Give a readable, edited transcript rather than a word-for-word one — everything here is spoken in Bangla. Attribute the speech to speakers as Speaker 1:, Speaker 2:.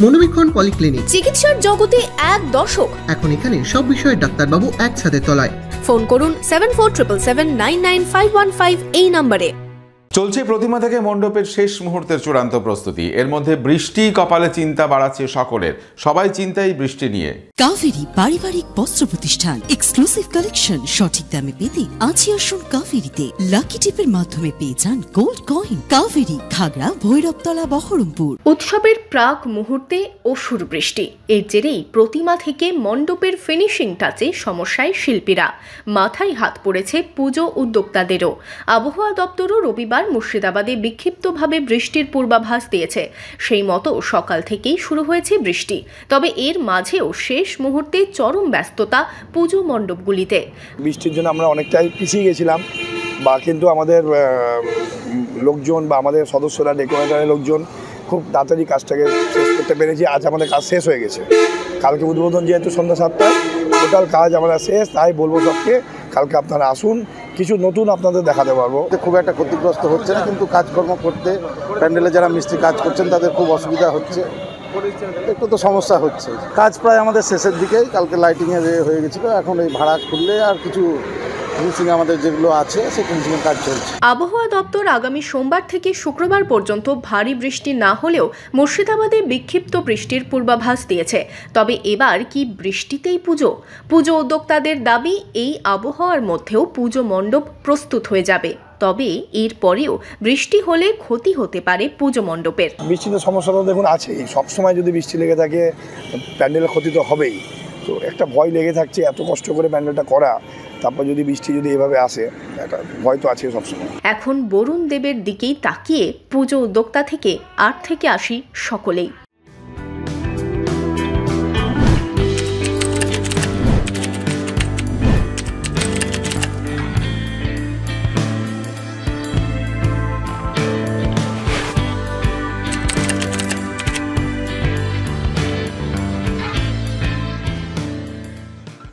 Speaker 1: মনোবীক্ষণ পলিক্লিনিক,
Speaker 2: চিকিৎসার জগতে এক দশক।
Speaker 1: এখন এখানে সব বিষয়ে ডাক্তারবাবু একসাথে তলায়।
Speaker 2: ফোন করুন 7477999515 এই নম্বরে।
Speaker 3: চলছে প্রতিমা থেকে মণ্ডপের শেষ মুহূর্তের চূড়ান্ত প্রস্তুতি। এর মধ্যে বৃষ্টি কপালে চিন্তা বাড়াচ্ছে সকলের, সবাই চিন্তাই বৃষ্টি নিয়ে।
Speaker 4: কাভেরি পারিবারিক বস্ত্র প্রতিষ্ঠান, এক্সক্লুসিভ কালেকশন সঠিক দামে পেতে আজই আসুন কাভেরিতে। লাকি টিপের মাধ্যমে পেয়ে যান গোল্ড কয়েন। কাভেরি, খাগড়া, ভৈরবতলা, বহরমপুর।
Speaker 2: উৎসবের প্রাক মুহূর্তে অসুর বৃষ্টি, এর জেরেই প্রতিমা থেকে মণ্ডপের ফিনিশিং টাচে সমস্যায় শিল্পীরা। মাথায় হাত পড়েছে পুজো উদ্যোক্তাদেরও। আবহাওয়া দপ্তরও রবিবার মুর্শিদাবাদে বিক্ষিপ্তভাবে বৃষ্টির পূর্বাভাস দিয়েছে। সেই মতো সকাল থেকেই শুরু হয়েছে বৃষ্টি। তবে এর মাঝেও শেষ মুহূর্তে চরম ব্যস্ততা পুজো মণ্ডপগুলিতে।
Speaker 5: বৃষ্টির জন্য আমরা অনেকটাই পিছিয়ে গেছিলাম, কিন্তু আমাদের লোকজন বা আমাদের সদস্যরা, ডেকোরেটরের লোকজন খুব তাড়াতাড়ি কাজটাকে শেষ করতে পেরেছি। আজ আমাদের কাজ শেষ হয়ে গেছে। কালকে উদ্বোধন যেহেতু সন্ধ্যা 7টায়, টোটাল কাজ আমরা শেষ। তাই বলবো সবকে, কালকে আপনারা আসুন, কিছু নতুন আপনাদের দেখাতে পারবো।
Speaker 6: খুব একটা ক্ষতিগ্রস্ত হচ্ছে না, কিন্তু কাজকর্ম করতে প্যান্ডেলে যারা মিস্ত্রি কাজ করছেন তাদের খুব অসুবিধা হচ্ছে, একটু তো সমস্যা হচ্ছে। কাজ প্রায় আমাদের শেষের দিকেই, কালকে লাইটিংয়ে হয়ে গেছিলো। এখন এই ভাড়া খুললে আর কিছু ফিনিশিং আমাদের যেগুলো আছে সেই ফিনিশিংয়ের কাজ চলছে।
Speaker 2: আবহাওয়া দপ্তর আগামী সোমবার থেকে শুক্রবার পর্যন্ত ভারী বৃষ্টি না হলেও মুর্শিদাবাদে বিক্ষিপ্ত বৃষ্টির পূর্বাভাস দিয়েছে। তবে এবার কি বৃষ্টিতেই পুজো? পুজো উদ্যোক্তাদের দাবি, এই আবহাওয়ার মধ্যেও পুজো মণ্ডপ প্রস্তুত হয়ে যাবে। তবে এর পরেও বৃষ্টি হলে ক্ষতি হতে পারে পুজো মণ্ডপের।
Speaker 5: বৃষ্টির সমস্যা তো দেখুন আছেই, সবসময় যদি বৃষ্টি লেগে থাকে প্যান্ডেলের ক্ষতি তো হবেই। তো একটা ভয় লেগে থাকছে, এত কষ্ট করে প্যান্ডেলটা করা, তারপর যদি বৃষ্টি এভাবে আসে, একটা ভয় তো আছে সবসময়।
Speaker 2: এখন বরুণ দেবের দিকেই তাকিয়ে পুজো উদ্যোক্তা থেকে 8 থেকে 80 সকলেই।